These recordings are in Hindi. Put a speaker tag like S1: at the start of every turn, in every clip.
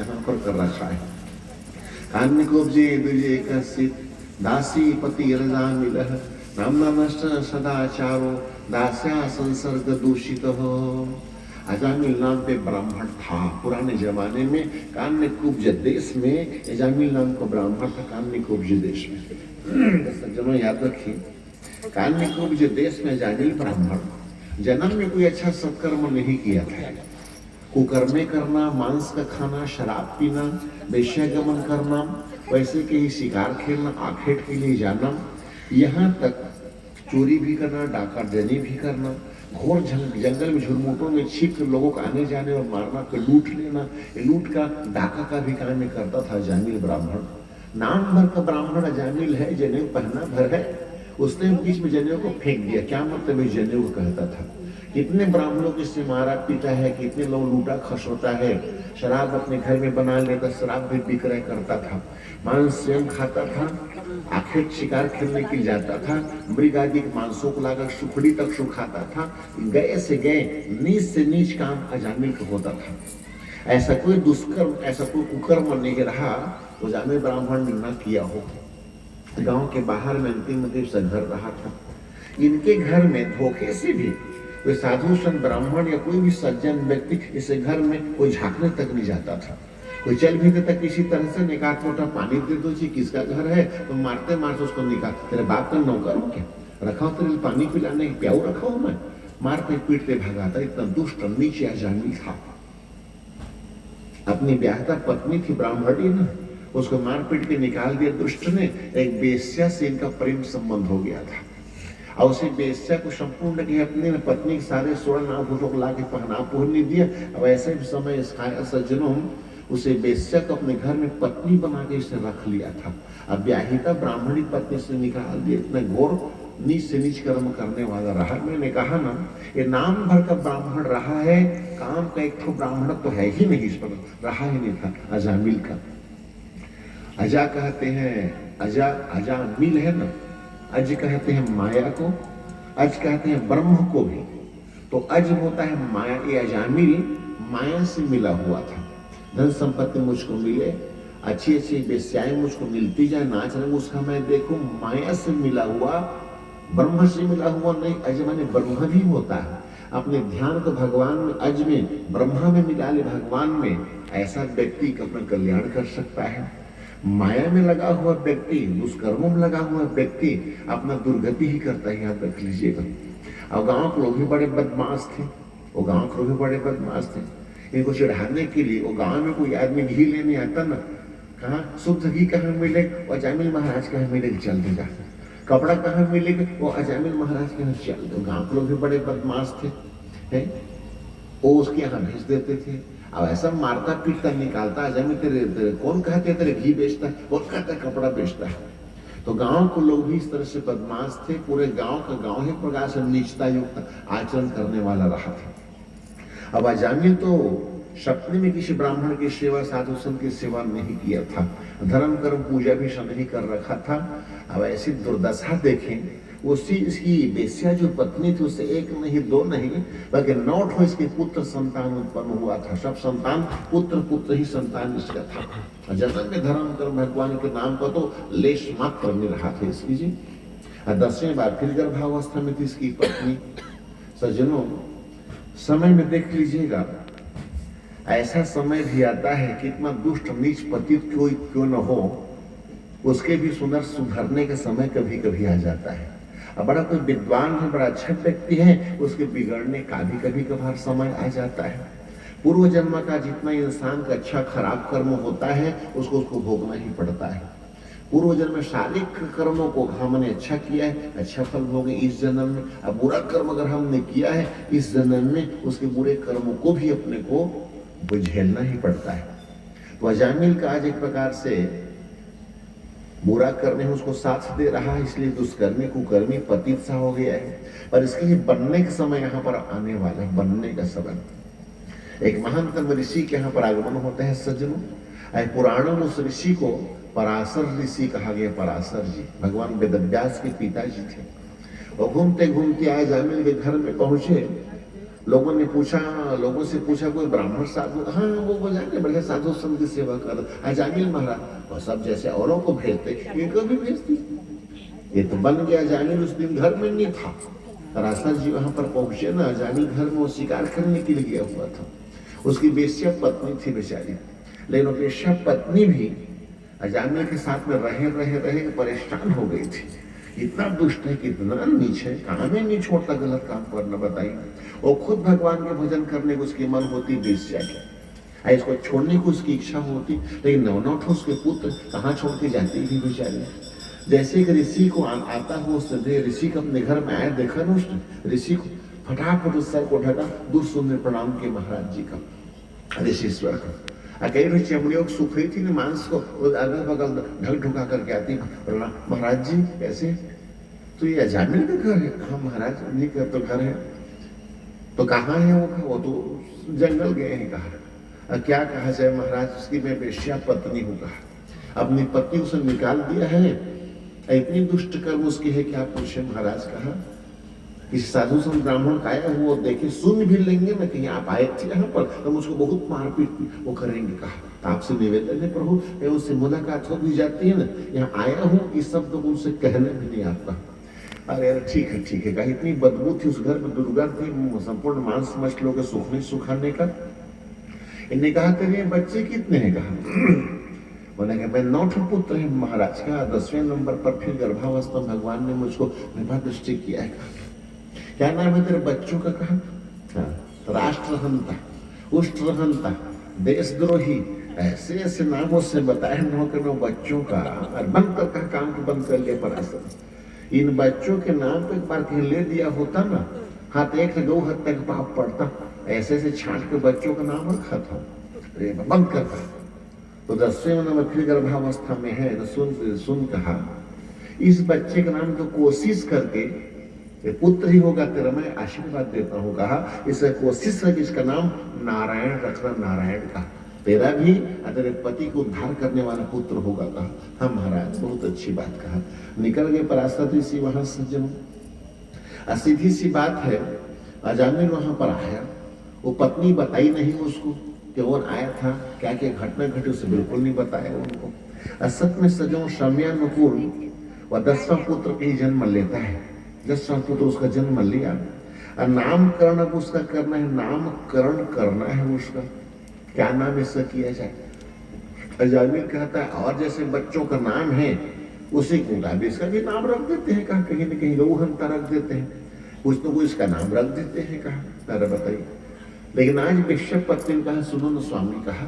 S1: यहाँ पर कर रखा है। कान्यकोब्जे दुजे कसित दासी पति रजा मिलह नामना नष्ट सदाचारो दास्या संसर्ग दूषित हो। अजामिल नाम पे ब्राह्मण था पुराने जमाने में, कान्यकुब्ज देश में अजामिल नाम का ब्राह्मण था, कान्यकुब्ज देश में। सज्जनों याद रखिए, कान्यकुब्ज देश में अजामिल ब्राह्मण जन्म में कोई अच्छा सत्कर्म नहीं किया था। कुकर्मे करना, मांस का खाना, शराब पीना, वेश्यागमन करना, वैसे के ही शिकार खेलना, आखेट के लिए जाना, यहाँ तक चोरी भी करना, डाका डनी भी करना, घोर जंगल में झुरमुटों में छिप लोगों को आने जाने और मारना, फिर लूट लेना, लूट का डाका का भी काम करता था अजामिल ब्राह्मण। नाम भर का ब्राह्मण अजामिल है, जनेऊ पहना भर है, उसने बीच में जनेऊ को फेंक दिया। क्या मतलब जनेऊ कहता था? कितने ब्राह्मणों की से मारा पीटा है, कितने लोग लूटा खसोटा है, शराब अपने घर में बना लेता, शराब भी विक्रय करता था, मांस स्वयं खाता था, आखेट शिकार खेलने के लिए जाता था, मृग आदि मांसों को लाकर सुखड़ी तक सुखाता था। गए से गए नीच से नीच काम अजामिल का होता था। ऐसा कोई दुष्कर्म, ऐसा कोई कुकर्म नहीं रहा वो अजामिल ब्राह्मण ने न किया हो। गांव के बाहर में अंतिम सा घर रहा था। इनके घर में धोखे से भी कोई साधु संत ब्राह्मण या कोई भी सज्जन व्यक्ति इस घर में कोई झांकने तक नहीं जाता था। कोई चल भी देता किसी तरह से, निकाल मोटा पानी दे दो जी, किसका घर है, तो मारते मारते उसको निकाल, तेरे बाप का नौकर हो क्या, रखा हो तेरे पानी पिलाने प्याऊ रखा हूं मैं, मारते पीटते भगाता। इतना दुष्ट नीचे अजामिल था। अपनी ब्याहता पत्नी थी ब्राह्मणी ना, उसको मार पीट के निकाल दिया दुष्ट ने। एक बेश्या से इनका प्रेम संबंध हो गया था और उसे बेश्या को संपूर्ण की अपने पत्नी के सारे स्वर्ण आभूषण ला के पहना पुहनी दिया। अब ऐसे भी समय सज्जनों उसे बेश्या को अपने घर में पत्नी बना के इसे रख लिया था। अब ब्याहिता ब्राह्मणी पत्नी से निकाल दिया। इतना घोर नीच से नीच कर्म करने वाला रहा। मैंने कहा ना, ये नाम भर का ब्राह्मण रहा है, काम का एक तो ब्राह्मण तो है ही नहीं, इस पर रहा ही नहीं था अजामिल का। अजा कहते हैं, अजामिल है ना, अज कहते हैं माया को, अज कहते हैं ब्रह्म को भी। तो अज होता है माया, ये अजामिल माया से मिला हुआ था। धन संपत्ति मुझको मिले, अच्छी अच्छी वेश्याएं मुझको मिलती जाए, नाच रंग उसका मैं देखूं, माया से मिला हुआ, ब्रह्म से मिला हुआ नहीं। अज माने ब्रह्म भी होता है। अपने ध्यान को भगवान में, अज में ब्रह्मा में मिला ले भगवान में, ऐसा व्यक्ति अपना कल्याण कर सकता है। माया में लगा हुआ व्यक्ति, दुष्कर्मों में लगा हुआ व्यक्ति अपना दुर्गति ही करता है, याद रख लीजिएगा। और गांव के लोग भी बड़े बदमाश थे, वो गांव के लोग भी बड़े बदमाश थे। इनको चिढ़ाने के लिए वो गांव में कोई आदमी घी लेने आता ना, कहा शुद्ध घी कहाँ मिले, वो अजामिल महाराज कहाँ मिलेगा, चल देगा। कपड़ा कहाँ मिलेगा, वो अजामिल महाराज के यहाँ चल दो। गांव के लोग भी बड़े बदमाश थे, है? वो उसके यहाँ भेज देते थे। अब ऐसा मारता पीटता निकालता, अजामिल तेरे कौन कहते तेरे घी बेचता है, कौन कहता है कपड़ा बेचता है। तो गांव के लोग भी इस तरह से बदमाश थे। पूरे गांव का गांव ही प्रकार से नीचता युक्त आचरण करने वाला रहा था। अब अजामिल तो सपने में किसी ब्राह्मण की सेवा, साधु संत की सेवा नहीं किया था, धर्म कर्म पूजा भी नहीं कर रखा था। अब ऐसी दुर्दशा देखें, उसी इसकी बेस्या जो पत्नी थी उससे एक नहीं दो नहीं बल्कि 9 इसके पुत्र संतान उत्पन्न हुआ था। सब संतान पुत्र ही संतान इसका था। जन्म में धर्म कर्म भगवान के नाम का तो लेश मात्र मिल रहा था इसकी जी। 10वें बार फिर गर्भावस्था में थी इसकी पत्नी। सज्जनों, समय में देख लीजिएगा, ऐसा समय भी आता है कि इतना दुष्ट नीच पतित क्यों न हो, उसके भी सुधरने का समय कभी कभी आ जाता है। अब बड़ा कोई विद्वान है, बड़ा अच्छा व्यक्ति है, उसके बिगड़ने का भी कभी कभार समय आ जाता है। पूर्व जन्म का जितना इंसान का अच्छा खराब कर्म होता है उसको भोगना ही पड़ता है। पूर्व जन्म में शारीरिक कर्मों को हमने अच्छा किया है, अच्छा फल भोगे इस जन्म में। अब बुरा कर्म अगर हमने किया है इस जन्म में, उसके बुरे कर्मों को भी अपने को झेलना ही पड़ता है। तो अजामिल का आज एक प्रकार से बुरा करने में उसको साथ दे रहा है, इसलिए दुष्कर्मी कुकर्मी पतित सा हो गया है। पर इसके लिए बनने का समय यहाँ पर आने वाला है, बनने का समय। एक महानतम ऋषि के यहाँ पर आगमन होता है सज्जनों। पुराणों में उस ऋषि को पराशर ऋषि कहा गया। पराशर जी भगवान वेदव्यास के पिताजी थे। और घूमते घूमते अजामिल के घर में पहुंचे लोगों ने पूछा, लोगों से पूछा कोई ब्राह्मण साधु, हाँ वो बजाने बढ़िया साधु संत की सेवा कर अजामिल महाराज, वो सब जैसे औरों को भेजते इनको भी भेजती। ये तो बन गया अजामिल, उस दिन घर में नहीं था। रास्ता जी वहां पर पहुंचे ना, अजामिल घर में वो शिकार करने के लिए गया हुआ था। उसकी बेश्या पत्नी थी बेचारी, लेकिन वो बेश्या पत्नी भी अजामिल के साथ में रहे रहे रहे परेशान हो गई थी। इतना दुष्ट है, कितना नीच है, काम ही नहीं छोड़ता गलत काम करना, बताइए। वो खुद भगवान के भजन करने को उसकी मन होती बेश्या की, इसको छोड़ने को उसकी इच्छा होती, लेकिन नौनौठ उसके पुत्र कहाँ छोड़ के जाती थी बेचारी। जैसे एक ऋषि को आता हो, ऋषि को अपने घर में आया, देखा ना उसने ऋषि को, फटाफट उस सर को ढका, दूर सुनने प्रणाम किए महाराज जी का, ऋषिश्वर का। कई बार चमड़ियों को सूख रही थी ना, मांस को अगल बगल ढक ढुका करके आती, प्रणाम महाराज जी कैसे, तो ये अजामिल का घर है? हाँ महाराज उन्हीं का तो घर है। तो कहाँ है वो तो जंगल गए हैं। कहा क्या कहा जाए महाराज, उसकी मैं बेश्या पत्नी हूँ। कहा अपनी पत्नी उसे निकाल दिया है, इतनी दुष्ट कर्म उसकी है कि आप पूछे महाराज। कहा किसी साधु संत ब्राह्मण का आया वो देखे, सुन भी लेंगे ना कहीं आप आए थे यहाँ पर, तो मुझको बहुत मारपीट वो करेंगे। कहा आपसे निवेदन है प्रभु, उससे मुलाकात हो भी जाती है ना, यहाँ आया हूँ इस शब्द को उनसे कहने भी नहीं आपका। अरे यार ठीक है ठीक है। कहा इतनी बदबू थी उस घर में, दुर्गंध थी, संपूर्ण मांस मछलियों के सूखने सुखाने का। इन्हें कहा तेरे बच्चे कितने हैं? कहा बोला कि मैं 9 पुत्र है महाराज का, 10वें नंबर पर फिर गर्भावस्था भगवान ने मुझको कृपा दृष्टि किया है। क्या नाम है तेरे बच्चों का? कहा राष्ट्रहंता, उष्ट्रहंता, देशद्रोही, ऐसे ऐसे नामों से बताए 9 के 9 बच्चों का। और बंद कर का काम को बंद कर लिया पराशर। इन बच्चों के नाम पे एक बार कहीं ले दिया होता ना, हाथ एक से 2 हत्या का पाप पड़ता। ऐसे ऐसे छांट के बच्चों का नाम रखा था, बंद करता। तो 10वें महीने में फिर गर्भावस्था में है, तो सुन कहा इस बच्चे का नाम तो कोशिश करके ये पुत्र ही होगा तेरा, मैं आशीर्वाद देता हूँ। कहा इसे कोशिश है कि इसका नाम नारायण रखना, नारायण का तेरा भी तेरे पति को उद्धार करने वाला पुत्र होगा। कहा हाँ महाराज बहुत अच्छी बात कहा। निकल गए पराशर ऋषि वहां सज्जनों। सीधी सी बात है, अजामिल वहां पर आया, वो पत्नी बताई नहीं उसको कि वो आया था, क्या क्या घटना घटी उसे बिल्कुल नहीं बताया उनको। असत में सजो समयानुकूल वह 10वां पुत्र के जन्म लेता है। 10वां पुत्र उसका जन्म लिया, और नामकरण अब उसका करना है, नामकरण करना है उसका। क्या नाम इसका किया जाए? अजामिल कहता है और जैसे बच्चों का नाम है उसी को मुताबिक इसका भी नाम रख देते हैं। कहा कहीं न कहीं लोहंता रख देते हैं, कुछ तो कोई इसका नाम रख देते हैं। कहा अरे बताइए। लेकिन आज विश्व पत्नी ने कहा सुनो न स्वामी, कहा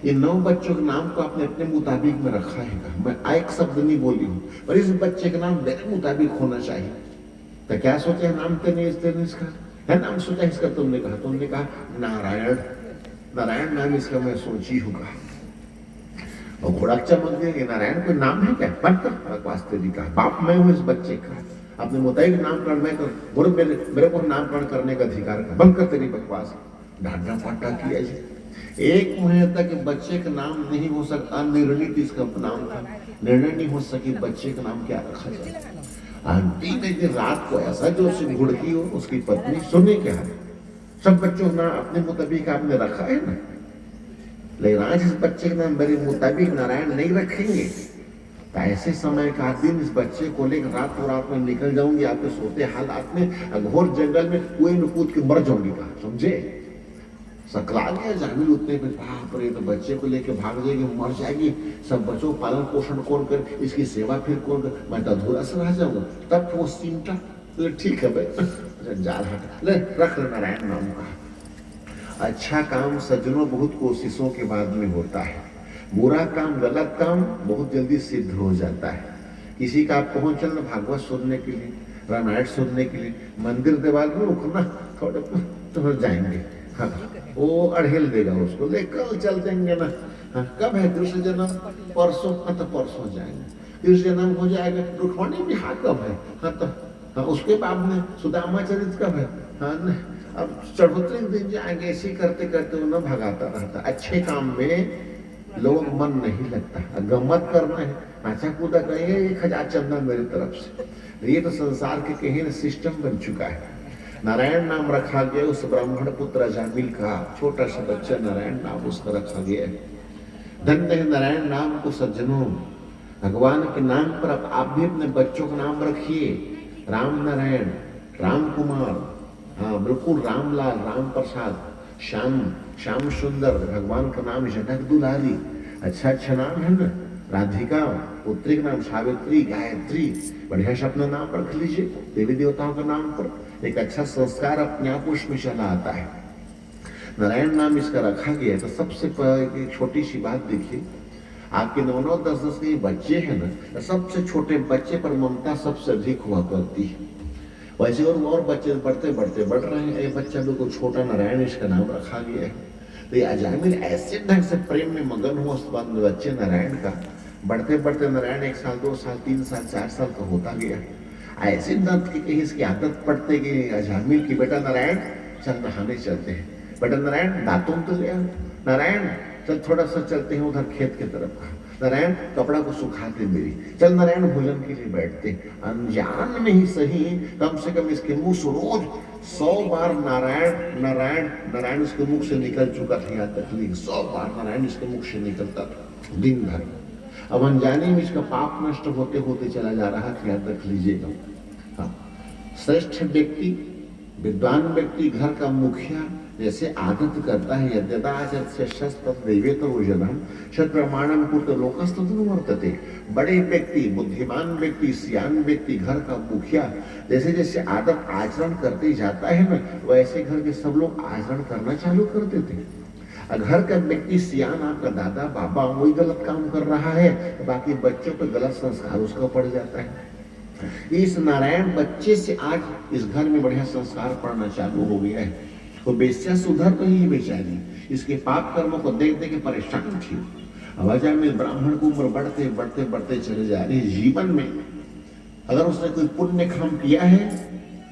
S1: ये 9 बच्चों के नाम को आपने अपने मुताबिक में रखा है। कहा मैं एक शब्द नहीं बोली हूँ, पर इस बच्चे का नाम मेरे मुताबिक होना चाहिए। तो क्या सोचा नाम तेने इसका है, नाम सोचा इसका तुमने? कहा तुमने कहा नारायण, नारायण नाम इसका मैं सोची हूँ। कहा और घोड़ा चमक गया, नारायण कोई नाम है क्या? बंद कर वास्ते जी। कहा बाप मैं हूँ इस बच्चे का, अपने मुताबिक नामकरण मैं कर, मेरे को नामकरण करने का अधिकार है, बंद कर तेरी बकवास। डांटा पाटा किया जी। 1 महीने तक बच्चे का नाम नहीं हो सकता, निर्णित इसका नाम था, निर्णय नहीं हो सकी बच्चे का नाम क्या रखा जाए। अंतिम एक दिन रात को ऐसा जो उससे घुड़की हो उसकी पत्नी, सुने क्या है सब बच्चों ना अपने मुताबिक आपने रखा है ना, लेकिन आज इस बच्चे का नाम मेरे मुताबिक नारायण नहीं रखेंगे तो ऐसे समय का दिन इस बच्चे को लेकर रात में निकल जाऊंगी आपके सोते हालात में, घोर जंगल में कुएं में कूद के मर जाऊंगी। कहा समझे? सकला गया जामिल उतने में, बाप रे तो बच्चे को लेके भाग जाएगी, मर जाएगी, सब बच्चों पालन पोषण कौन कर, इसकी सेवा फिर कौन कर, मैं तो अधूरा से रह जाऊंगा। तब वो सिमटा तो ठीक है भाई जा रहा ले रख नारायण नाम का। अच्छा काम सज्जनों बहुत कोशिशों के बाद में होता है, बुरा काम गलत काम बहुत जल्दी सिद्ध हो जाता है। किसी का आप पहुंचल ना भागवत सुनने के लिए, रामायण सुनने के लिए, मंदिर दीवार में रुकना थोड़े तो जाएंगे। हाँ वो अड़हेल देगा उसको, ले कल चल जाएंगे ना। हाँ कब है कृष्ण जन्म? परसों। हाँ तो परसों जाएंगे। कृष्ण जन्म हो जाएगा। रुक्मणी बिहार कब है? हाँ तो हाँ उसके बाद में सुदामा चरित कब है? हाँ अब चढ़ोतरी दिन जाएंगे। ऐसे करते करते वो ना भगाता रहता। अच्छे काम में लोग मन नहीं लगता, गम्मत करना है, नाचा कूदा करेंगे, 1000 चंदा मेरी तरफ से। ये तो संसार के कहीं ना सिस्टम बन चुका है। नारायण नाम रखा गया उस ब्राह्मण पुत्र अजामिल का, छोटा सा बच्चा नारायण नाम उसका रखा गया है। धन्य है नारायण नाम को सज्जनों, भगवान के नाम पर आप भी अपने बच्चों का नाम रखिए। राम नारायण, राम कुमार, हाँ बिल्कुल रामलाल, राम प्रसाद, श्याम, श्याम सुंदर, भगवान का नाम जनक दुलारी, अच्छा अच्छा नाम है ना। राधिका, पुत्री का नाम सावित्री, गायत्री, बढ़िया से अपना नाम रख लीजिए देवी देवताओं के नाम पर। एक अच्छा संस्कार अपने आप उसमें चला आता है। नारायण नाम इसका रखा गया है। तो सबसे पहले एक छोटी सी बात देखिए, आपके 9-9, 10-10 के बच्चे हैं ना, सबसे छोटे बच्चे पर ममता सबसे अधिक हुआ करती है। वैसे और बच्चे बढ़ते बढ़ते बढ़ रहे हैं, ये बच्चा बिल्कुल छोटा नारायण इसका नाम रखा गया है। तो ये अजामिल ऐसे ढंग से प्रेम में मगन हुआ उस बच्चे नारायण का, बढ़ते बढ़ते नारायण 1 साल 2 साल 3 साल 4 साल का होता गया। ऐसे दंत की कहीं इसकी आदत पड़ते कि अजामिल की, बेटा नारायण चल नहाने चलते हैं, बेटा नारायण दातुन तो ले आओ, नारायण चल थोड़ा सा चलते हैं उधर खेत की तरफ का, नारायण कपड़ा को सुखाते मेरी, चल नारायण भोजन के लिए बैठते। अनजान में ही सही कम से कम इसके मुंह से रोज 100 बार नारायण नारायण नारायण इसके मुख से निकल चुका था। यहाँ तक 100 बार नारायण इसके मुख से निकलता था दिन भर। अब अनजाने में इसका पाप नष्ट होते होते चला जा रहा था, याद रख लीजिएगा। हाँ, श्रेष्ठ व्यक्ति, विद्वान व्यक्ति, घर का मुखिया जैसे आदत करता है, वर्तते। बड़े व्यक्ति, बुद्धिमान व्यक्ति, सियान व्यक्ति, घर का मुखिया जैसे जैसे आदत आचरण करते जाता है ना, वैसे घर के सब लोग आचरण करना चालू कर देते। घर का व्यक्ति सियान, आपका दादा बाबा, वही गलत काम कर रहा है, तो बाकी बच्चों पर गलत संस्कार उसका पड़ जाता है। इस नारायण बच्चे से आज इस घर में बढ़िया संस्कार पड़ना चालू हो गया है। तो बेस्या सुधर तो ही बेचारी इसके पाप कर्मों को देख देख के परेशान थी। अब अजामिल ब्राह्मण की उम्र बढ़ते बढ़ते बढ़ते चले जा रही है। जीवन में अगर उसने कोई पुण्य काम किया है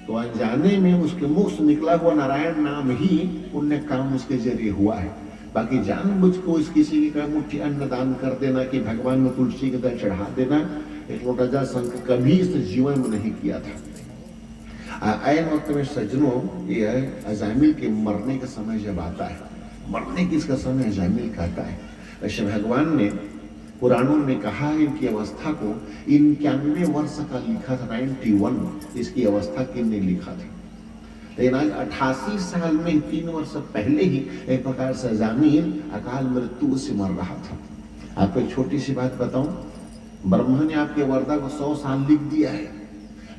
S1: तो अनजाने में उसके मुख से निकला हुआ नारायण नाम ही पुण्य काम उसके जरिए हुआ है। बाकी जानबूझ को इस किसी की मुट्ठी अन्न दान कर देना कि भगवान में तुलसी के दल चढ़ा देना, एक लोटा जल संकल्प कभी इस जीवन में नहीं किया था। आए वक्त में सज्जनों, ये अजामिल के मरने का समय जब आता है, मरने की इसका समय अजामिल का आता है। वैसे भगवान ने पुराणों में कहा है इनकी अवस्था को 91 वर्ष का लिखा था, 91 इसकी अवस्था किसने लिखा था। लेकिन आज 88 साल में 3 वर्ष पहले ही एक प्रकार से अजामिल अकाल मृत्यु से मर रहा था। आपको एक छोटी सी बात बताऊं, ब्रह्मा ने आपके वरदा को 100 साल लिख दिया है,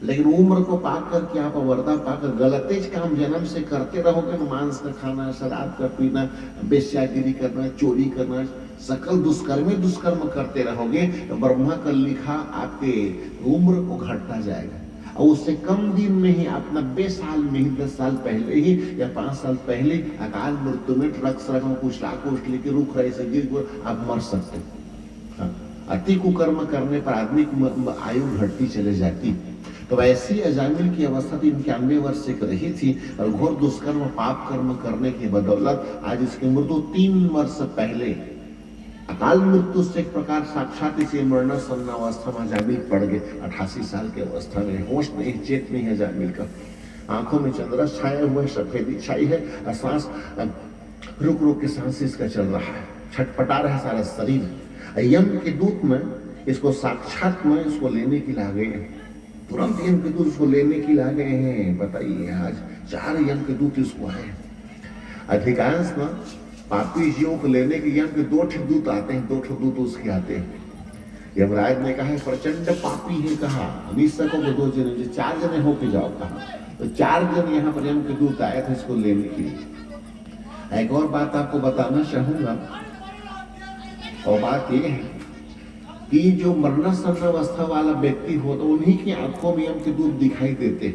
S1: लेकिन उम्र को पाकर के आप वरदा पाकर गलतेज काम जन्म से करते रहोगे ना, मांस का खाना, शराब का पीना, बेश्यागिरी करना, चोरी करना, सकल दुष्कर्म करते रहोगे तो ब्रह्मा का लिखा आपके उम्र को घटता जाएगा। और उससे कम दिन में ही आप 90 साल में ही 10 साल पहले ही या 5 साल पहले अकाल मृत्यु में ट्रक सड़क में कुछ लाकोष्ठ लेके रुक रहे से गिर आप मर सकते। हाँ, अति कुकर्म करने पर आदमी की आयु घटती चले जाती। तो वैसी अजामिल की अवस्था 91 वर्ष से रही थी और घोर दुष्कर्म पाप कर्म करने की बदौलत आज इसकी मृत्यु 3 वर्ष पहले अकाल मृत्यु से एक प्रकार साक्षात इसे मरणासन्न अवस्था में अजामिल पड़ गए। 88 साल की अवस्था में होश नहीं, चेत नहीं है अजामिल का। आंखों में चंद्रस छाए हुए, सफेदी छाई है और सांस रुक रुक के सांस इसका चल रहा है, छटपटा रहा है सारा शरीर। यम के दूत में इसको साक्षात में इसको लेने की ला गए, तुरंत यम के दूत इसको लेने की ला गए हैं। बताइए आज 4 यम के दूत इसको आए। अधिकांश ना पापी जीवों को लेने के यम के 2 दूत आते हैं, 2 दूत उसके आते हैं। यमराज ने कहा प्रचंड पापी है, कहा नहीं सकोगे 2 जने, 4 जने होके जाओ कहा। तो 4 जन यहाँ पर यम के दूत आए थे इसको लेने के लिए। एक और बात आपको बताना चाहूंगा, और बात ये है कि जो मरणासन्न अवस्था वाला व्यक्ति हो तो उन्हीं की आंखों में यम के दूत दिखाई देते।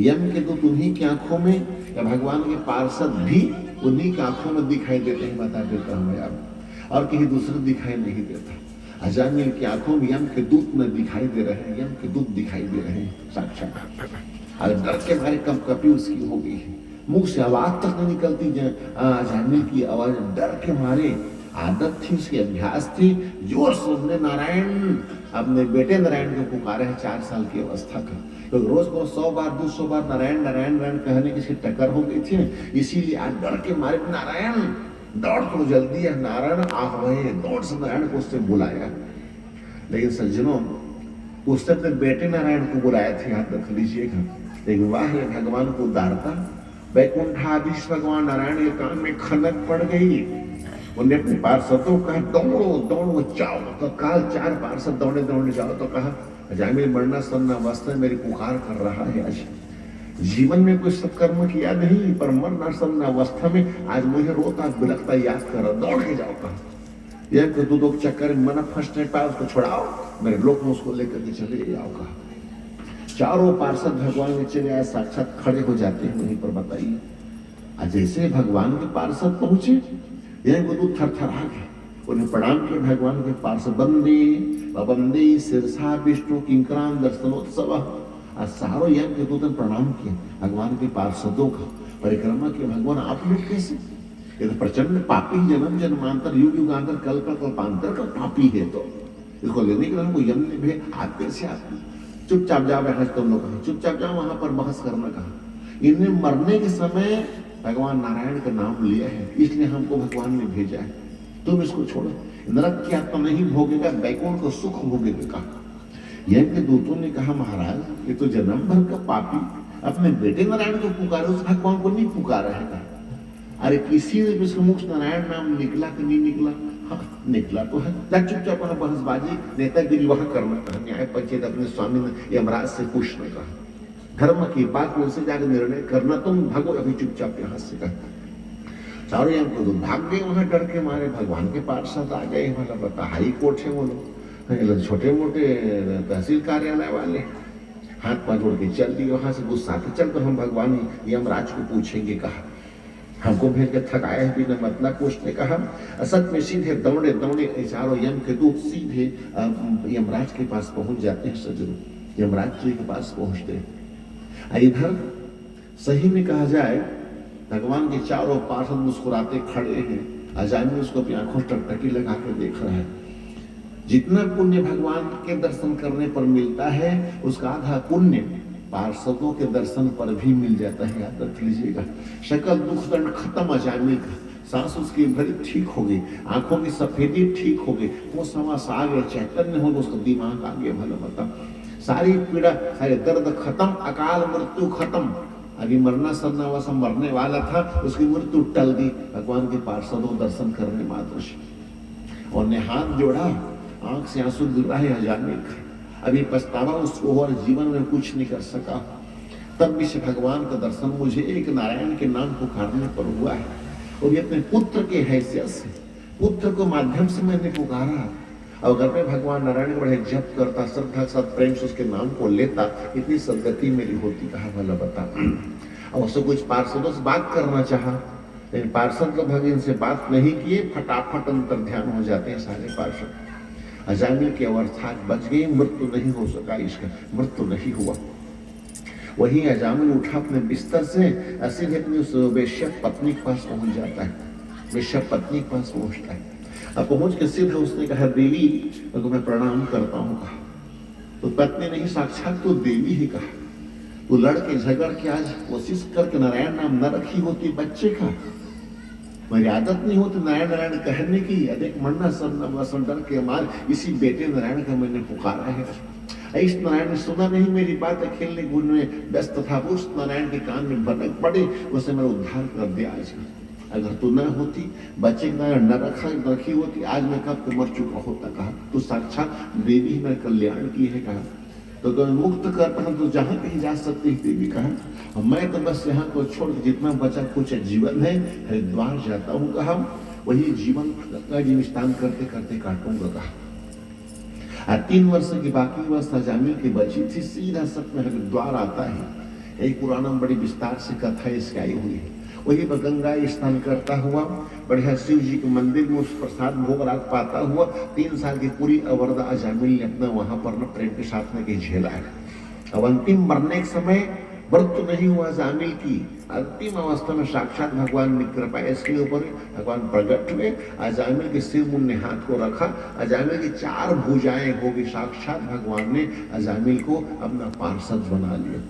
S1: यम के दूत उन्हीं की आंखों में, या भगवान के पार्षद भी उन्हीं की आंखों में दिखाई देते हैं, बता देता हूं आप, और कहीं दूसरे दिखाई नहीं देता। अजामिल की आंखों में यम के दूत में दिखाई दे रहे हैं, यम के दूत दिखाई दे रहे हैं साक्षात। और डर के मारे कंपकपी उसकी हो गई है, मुंह से आवाज तक नहीं निकलती। अजामिल की आवाज डर के मारे आदत थी, उसकी अभ्यास थी। जोर से उसने नारायण अपने बेटे नारायण को पुकारे है 4 साल की अवस्था का। तो रोज को 100 बार 200 बार नारायण नारायण नारायण कहने की इसकी टक्कर हो गई थी। इसीलिए आज डर के मारे नारायण दौड़ तो जल्दी है, नारायण आह्वान दौड़ से नारायण को उससे बुलाया। लेकिन सज्जनों, उसने अपने बेटे नारायण को बुलाया था, याद रख लीजिएगा। लेकिन वाह भगवान को उदारता, वैकुंठाधीश भगवान नारायण के कान में खनक पड़ गई। उन्हें अपने पार्षदों को कहा दौड़ो दौड़ो जाओ। तो काल 4 पार्षद दौड़े दौड़े जाओ। तो कहा अजामिल मरना सन्ना वास्तव मेरी पुकार कर रहा है। आज जीवन में कोई सत्कर्म किया नहीं, पर मरना सन्ना अवस्था में आज मुझे रोता बिलखता याद कर, दौड़ के जाओ। कहा यह तो 2 चक्कर में मन फंस नहीं पाया, उसको छोड़ाओ, मेरे लोग में उसको लेकर के चले जाओ। कहा चारों पार्षद भगवान के चले आए, साक्षात खड़े हो जाते हैं वहीं पर। बताइए, आज जैसे भगवान के पार्षद पहुंचे, यह को दूत थरथरा गए, उन्हें प्रणाम किया। भगवान के पार्षद वंदे शिरसा विष्णु किंकरान दर्शनोत्सव। आज सारों यज्ञ के दूतन प्रणाम किए भगवान के पार्षदों का, परिक्रमा किया। भगवान आप लोग कैसे? ये तो प्रचंड पापी, जन्म जन्मांतर युग युगांतर कल्प कल्पांतर का पापी है। तो इसको लेने के लिए हमको यम ने भेज, आप कैसे आते? चुपचाप जाओ, बहस तुम लोग कहा, चुपचाप जाओ वहां पर बहस करना। कहा इन्हें मरने के समय भगवान नारायण का नाम लिया है, इसलिए हमको भगवान ने भेजा है। तुम इसको छोड़ो, नरक की आत्मा नहीं भोगेगा, बैकुंठ को सुख भोगेगा। कहा यज्ञ दूतों ने कहा महाराज ये तो जन्म भर का पापी अपने बेटे नारायण को पुकारे, उस भगवान को नहीं पुकारा है। अरे किसी ने भी उसके मुख से नारायण नाम निकला कि नहीं निकला? हाँ निकला तो है। चुपचाप बहसबाजी नेतागिरी वहां करना। कहा न्याय पंचायत अपने स्वामी ने यमराज से पूछने कहा, धर्म की बात उनसे जाकर निर्णय करना, तुम भागो अभी चुपचाप यहाँ से। कहा चारों यम को तो भाग गए वहां डर के मारे। भगवान के पार्षद आ गए, मतलब बता हाई कोर्ट है वो लोग, छोटे मोटे तहसील कार्यालय वाले, हाथ पांव जोड़ के चल दिए वहां से। गुस्सा के चल तो हम भगवान यमराज को पूछेंगे। कहा हमको भेज के थकाए बिना मतलब पूछने। कहा असत में सीधे दौड़े दौड़े चारों यम के दूत सीधे यमराज के पास पहुंच जाते हैं। सजनों, यमराज जी के पास पहुंचते हैं। इधर सही में कहा जाए भगवान के चारों पार्षद मुस्कुराते खड़े हैं। अजामिल उसको अपनी आंखों टकटकी लगा कर देख रहा है। जितना पुण्य भगवान के दर्शन करने पर मिलता है, उसका आधा पुण्य पार्षदों के दर्शन पर भी मिल जाता है। याद रख लीजिएगा। शकल दुख दंड खत्म अजामिल का, सांस उसकी भरी ठीक हो गई, आंखों की सफेदी ठीक हो गई, वो समास आ गया, चैतन्य हो गया, उसका दिमाग आ गया। भला बता, सारी पीड़ा सारे दर्द खत्म, अकाल मृत्यु खत्म। अभी मरना सरना वसा मरने वाला था, उसकी मृत्यु टल गई भगवान के पार्षदों दर्शन करने मात्र से। और ने हाथ जोड़ा, आंख से आंसू गिर रहा है अजामिल का। अभी पछतावा उसको और जीवन में कुछ नहीं कर सका। तब भी से भगवान का दर्शन मुझे एक नारायण के नाम पुकारने पर हुआ है, वो भी अपने पुत्र के हैसियत से। पुत्र को माध्यम से मैंने पुकारा, और अगर मैं भगवान नारायण को बड़े जप करता, श्रद्धा के साथ प्रेम से उसके नाम को लेता, इतनी सदगति मेरी होती। कहा भला बता। और उससे कुछ पार्षदों से बात करना चाहा, लेकिन पार्षद तो भगवान से बात नहीं किए, फटाफट अंतर ध्यान हो जाते हैं सारे पार्षद। अजामिल की अवस्था बच गई, मृत्यु नहीं हो सका, इसका मृत्यु नहीं हुआ। वही अजामिल उठा अपने बिस्तर से, सीधे अपनी उस वेश्या पत्नी के पास पहुंच जाता है। वेश्या पत्नी के पास पहुंचता है। अब पहुंच के सीधे उसने कहा देवी तो मैं प्रणाम करता हूँ। कहा तो पत्नी नहीं, साक्षात तो देवी ही। कहा तो लड़के झगड़ के आज कोशिश करके नारायण नाम न रखी होती बच्चे का, मेरी आदत नहीं होती नारायण नारायण कहने की। अनेक मरना सब डर के मार इसी बेटे नारायण का मैंने पुकारा है। इस नारायण ने सुना नहीं मेरी बात, खेलने कूदने में व्यस्त था। उस नारायण के कान में भनक पड़ी, उसे मेरा उद्धार कर दिया। आज अगर तू न होती, बच्चे न रखी होती, आज मैं कब मर चुका होता। कहा तू साक्षात देवी मेरे कल्याण की है। कहा तो मुक्त करता हूं तो जहां कहीं जा सकती है देवी। कहा मैं तो बस यहाँ को छोड़ जितना बचा कुछ जीवन है हरिद्वार जाता हूँ। कहा वही जीवन का जीविस्तान करते करते काटूंगा। कहा 3 वर्ष की बाकी अवस्था अजामिल की बची थी, सीधा सत में हरिद्वार आता है। यही पुराना बड़ी विस्तार से कथा इसकी आई हुई है। वही पर गंगा स्नान करता हुआ बढ़िया शिव जी के मंदिर में उस प्रसाद भोग राग पाता हुआ 3 साल की पूरी अवरदा अजामिल ने अपना वहां पर न प्रेम के साथ में झेला है। अब अंतिम मरने के समय व्रत तो नहीं हुआ अजामिल की, अंतिम अवस्था में साक्षात भगवान की कृपा इसके ऊपर भगवान प्रकट हुए, अजामिल के सिर मुन्ने हाथ को रखा, अजामिल की 4 भुजाएं होगी, साक्षात भगवान ने अजामिल को अपना पार्षद बना लिया।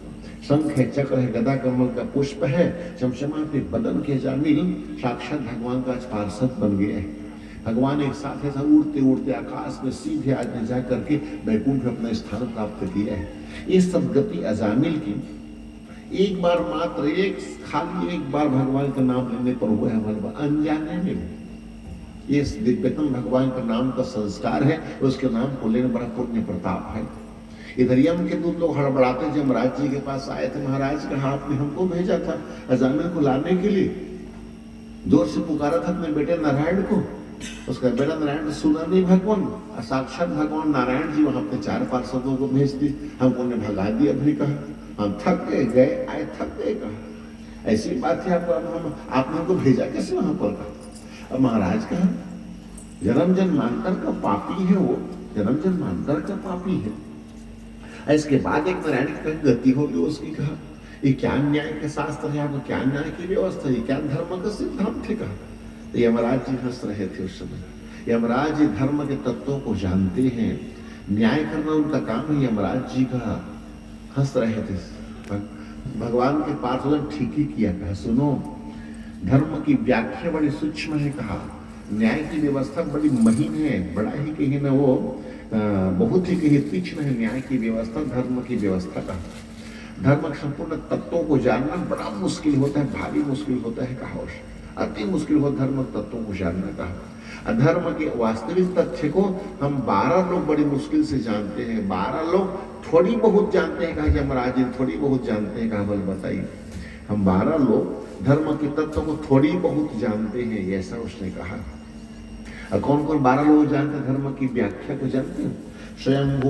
S1: शंख है, चक्र है, गदा कमल का पुष्प है, चमचमा के बदन के अजामिल साक्षात भगवान का पार्षद बन गया है। भगवान एक साथ ऐसा उड़ते उड़ते आकाश में सीधे आगे जा करके वैकुंठ में अपना स्थान प्राप्त किया है। ये सदगति अजामिल की एक बार मात्र, खाली एक बार भगवान का नाम लेने पर हुआ है हमारे अनजाने में। ये दिव्यतम भगवान का नाम का संस्कार है, उसके नाम को लेने बड़ा पुण्य प्रताप है। इधर यम के दूत लोग हड़बड़ाते जमराज जी के पास आए थे, महाराज कहा आपने हमको भेजा था अजामिल को लाने के लिए, जोर से पुकारा था अपने बेटे नारायण को, उसका बेटा नारायण ने सुना नहीं भगवान, साक्षात भगवान नारायण जी वहां अपने 4 पार्षदों को भेज दी, हमको ने भगा दिया। भी कहा हम थक गए आए थक गए, कहा ऐसी बात है आपने हमको भेजा कैसे वहां पर, कहा। अब महाराज कहा जन्म जन्मांतर का पापी है वो, जन्म जन्मांतर का पापी है। इसके बाद एक नारायण की गति होगी उसकी, कहा ये क्या न्याय के शास्त्र है, आपको क्या न्याय की व्यवस्था है, क्या धर्म का सिद्धांत है, कहा। तो यमराज जी हंस रहे थे उस समय। यमराज जी धर्म के तत्वों को जानते हैं, न्याय करना उनका काम है। यमराज जी का हंस रहे थे। भगवान के पार्षद ठीक ही किया, कहा सुनो धर्म की व्याख्या बड़ी सूक्ष्म है, कहा न्याय की व्यवस्था बड़ी महीन है, बड़ा ही कहीं ना वो बहुत ही कहीं तीक्ष्ण है न्याय की व्यवस्था, धर्म की व्यवस्था का। धर्म के संपूर्ण तत्वों को जानना बड़ा मुश्किल होता है, भारी मुश्किल होता है, कहा अति मुश्किल हो धर्म तत्वों को जानना, कहा। अधर्म के वास्तविक तथ्य को हम 12 लोग बड़ी मुश्किल से जानते हैं, 12 लोग थोड़ी बहुत जानते हैं, कहा यमराज जी थोड़ी बहुत जानते हैं, कहा बल बताइए। हम 12 लोग धर्म के तत्व को थोड़ी बहुत जानते हैं, ऐसा उसने कहा। और कौन कौन 12 लोग जानते हैं धर्म की व्याख्या को जानते हैं? स्वयं